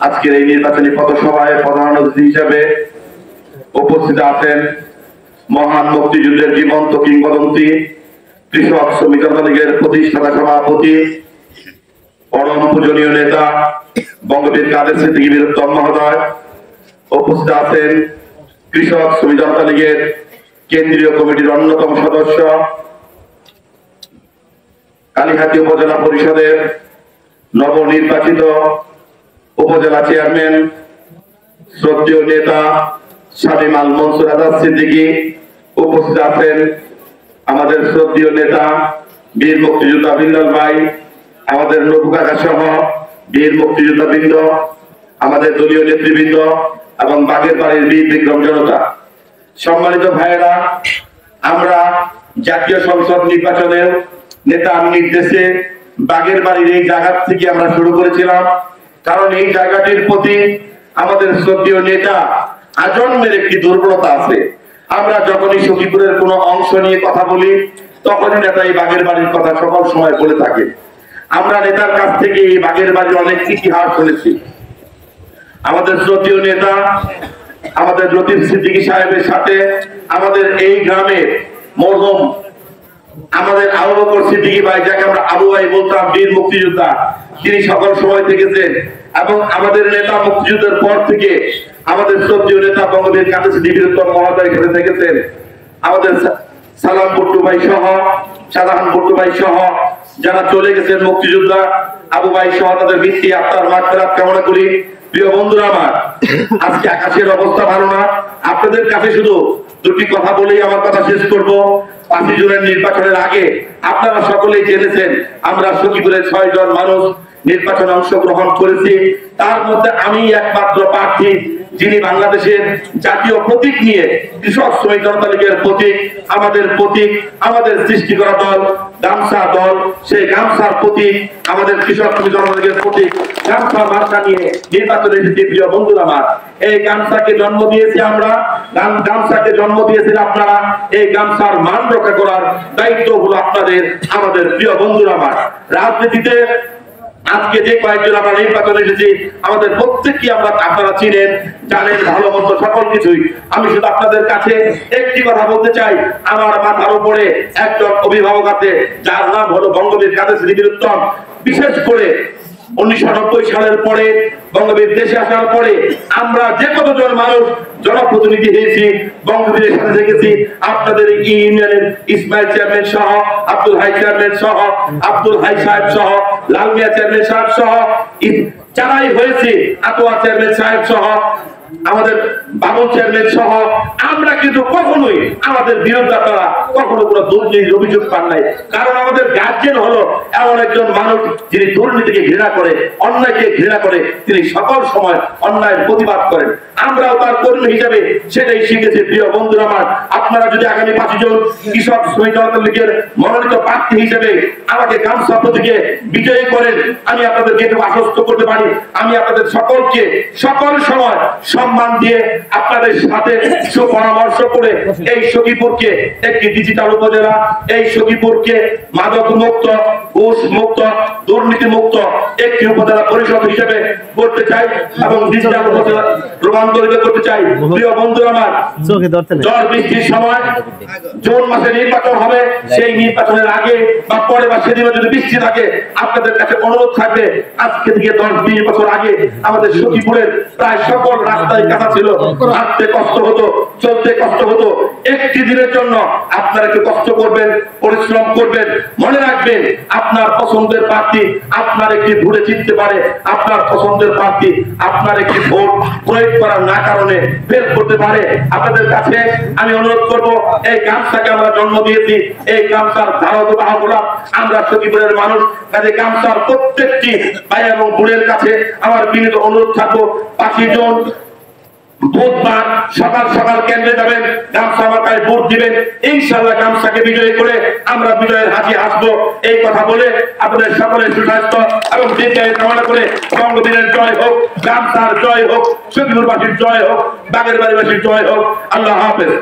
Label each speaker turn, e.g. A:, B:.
A: আজকের এই নির্বাচনী পথসভায় প্রধান অতিথি হিসেবে উপস্থিত আছেন মহান মুক্তিযুদ্ধের জীবন্ত কিংবদন্তি কৃষক শ্রমিক জনতা লীগের প্রতিষ্ঠাতা সভাপতি পরম পূজনীয় নেতা বঙ্গবীর কাদের সিদ্দিকী বীর উত্তম মহোদয়। উপস্থিত আছেন কৃষক শ্রমিক জনতা লীগের কেন্দ্রীয় কমিটির অন্যতম সদস্য কালীহাতি উপজেলা পরিষদের নবনির্বাচিত উপজেলা চেয়ারম্যান শ্রদ্ধেয় নেতা শামীম আল মনসুর আজাদ সিদ্দিকী। উপস্থিত আছেন আমাদের শ্রদ্ধেয় নেতা বীর মুক্তিযোদ্ধা বিল্লাল ভাই, আমাদের নবু কাকা সহ বীর মুক্তিযোদ্ধা বৃন্দ, আমাদের দলীয় নেতৃবৃন্দ এবং বাগের বাড়ির বীর বিক্রম জনতা। সম্মানিত ভাইয়েরা, আমরা জাতীয় সংসদ নির্বাচনের নেতার নির্দেশে বাগের বাড়ির এই জায়গা থেকে আমরা শুরু করেছিলাম, কারণ এই জায়গাটির প্রতি আমাদের শ্রদ্ধেয় নেতা আজন্মের একটি দুর্বলতা আছে। আমরা যখনই সখীপুরের কোনো অংশ নিয়ে কথা বলি তখনই নেতা এই বাগের বাড়ির কথা সকল সময় বলে থাকে। আমরা নেতার কাছ থেকে এই বাগের বাড়ির অনেক ইতিহাস শুনেছি। আমাদের শ্রদ্ধেয় নেতা আমাদের লতিফ সিদ্দিকী সাহেবের সাথে আমাদের এই গ্রামের মরহুম আমাদের আবু বকর সিদ্দিকী ভাই, যাকে আমরা আবু ভাই বলতাম, বীর মুক্তিযোদ্ধা, তিনি সকল সময় থেকেছেন এবং আমাদের নেতা মুক্তিযুদ্ধের পর থেকে আমাদের শ্রদ্ধেয় নেতা বঙ্গবীর কাদের সিদ্দিকী বীর উত্তম মহোদয় এখানে থেকেছেন। আমাদের সালাম ভুট্টু ভাই সহ, শাহজাহান ভুট্টু ভাই সহ যারা চলে গেছেন মুক্তিযোদ্ধা, আবু ভাই সহ তাদের মৃত্যু আত্মার মাগফিরাত কামনা করি। প্রিয় বন্ধুরা আমার, আজকে আকাশের অবস্থা ভালো না। আপনাদের কাছে শুধু দুটি কথা বলেই আমার কথা শেষ করব। 5 জুনের নির্বাচনের আগে আপনারা সকলেই জেনেছেন আমরা সখীপুরের 6 জন মানুষ নির্বাচনে অংশগ্রহণ করেছি। তার মধ্যে আমি একমাত্র প্রার্থী যিনি বাংলাদেশের জাতীয় প্রতীক নিয়ে কৃষক শ্রমিক জনতা লীগের প্রতীক, আমাদের সৃষ্টি করা দল গামছা দল, সেই গামছার প্রতীক আমাদের কৃষক শ্রমিক জনতা লীগের প্রতীক গামছা মার্কা নিয়ে নির্বাচনে এসেছি। প্রিয় বন্ধুরা আমার, এই গামছাকে জন্ম দিয়েছি আমরা, গামছাকে জন্ম দিয়েছেন আপনারা। এই গামছার মান রক্ষা করার দায়িত্ব হলো আপনাদের। আমাদের প্রিয় বন্ধুরা আমার, রাজনীতিতে আজকে যে কয়েকজন আমরা নির্বাচনে এসেছি আমাদের প্রত্যেককে আপনারা চিনেন, জানেন ভালো মন্দ সকল কিছুই। আমি শুধু আপনাদের কাছে একটি কথা বলতে চাই, আমার মাথার উপরে একজন অভিভাবক আছে যার নাম হলো বঙ্গবীর কাদের সিদ্দিকী বীর উত্তম। বিশেষ করে 1990 সালের পরে বঙ্গবীর দেশে আসার পরে আমরা যে কতজন মানুষ জনপ্রতিনিধি হয়েছি, বঙ্গবীরের সাথে থেকেছি। আপনাদের ইউনিয়নের ইসমাইল চেয়ারম্যান সহ, আব্দুল হাই চেয়ারম্যান সহ, আব্দুল হাই সাহেব সহ, লাল মিয়া চেয়ারম্যান সাহেব সহ যারাই হয়েছে, আতোয়া চেয়ারম্যান সাহেব সহ, আমাদের বাবুল চেয়ারম্যান সহ, আমরা কিন্তু কখনোই আমাদের বিরুদ্ধে আপনারা কখনো কোনো দুর্নীতির অভিযোগ পান নাই। কারণ আমাদের গার্জেন হলো এমন একজন মানুষ যিনি দুর্নীতিকে ঘৃণা করে, অন্যায়কে ঘৃণা করে, তিনি সকল সময় অন্যায়ের প্রতিবাদ করেন। আমরাও তার কর্মী হিসেবে সেটাই শিখেছি। প্রিয় বন্ধুরা আমার, আপনারা যদি আগামী 5 জন কৃষক শ্রমিক জনতা লীগের মনোনীত প্রার্থী হিসেবে আমাকে গামছা প্রতীকে বিজয়ী করেন, আমি আপনাদেরকে একটু আশ্বস্ত করতে পারি, আমি আপনাদের সকলকে সকল সময় সম্মান দিয়ে আপনাদের সাথে সুপরামর্শ করে এই সখীপুরকে একটি ডিজিটাল উপজেলা, এই সখীপুরকে মাদক মুক্ত, ঘুষ মুক্ত, দুর্নীতি মুক্ত একটি উপজেলা পরিষদ হিসেবে করতে চাই এবং ডিজিটাল উপজেলা রূপান্তরিত করতে চাই। প্রিয় বন্ধুরা আমার, ঝড় বৃষ্টির সময় জুন মাসে নির্বাচন হবে, সেই নির্বাচনের আগে বা পরে বা সেদিনে যদি বৃষ্টি থাকে, আপনাদের কাছে অনুরোধ থাকবে আজকে থেকে 10-20 বছর আগে আমাদের সখীপুরের প্রায় সকল রাস্তায় কাটা ছিল, হাঁটতে কষ্ট হতো, চলতে কষ্ট হতো। একটি দিনের জন্য আপনারা একটু কষ্ট করবেন, পরিশ্রম করবেন। মনে রাখবেন আপনার পছন্দের প্রার্থী আপনার একটি ভুলে জিততে পারে, আপনার পছন্দের প্রার্থী আপনার একটি ভোট প্রয়োগ করার না কারণে ফেল করতে পারে। আপনাদের কাছে আমি অনুরোধ করব, এই গামছাকে আমরা জন্ম দিয়েছি, এই গামছার ধারক বাহক হলাম আমরা সখীপুরের মানুষ। কাজে গামছার প্রত্যেকটি ভাই এবং বোনের কাছে আমার বিনীত অনুরোধ থাকবো, 5 জন বুধবার সকাল সকাল কেন্দ্রে যাবেন, গামছা মাথায় ভোট দিবেন। ইনশাআল্লাহ গামছাকে বিজয়ী করে আমরা বিজয়ের হাসি হাসবো। এই কথা বলে আপনাদের সকলের সুস্বাস্থ্য এবং দীর্ঘায়ু কামনা করে বঙ্গবীরের জয় হোক, গামছার জয় হোক, সখীপুরবাসীর জয় হোক, বাগের বাড়িবাসীর জয় হোক। আল্লাহ হাফেজ।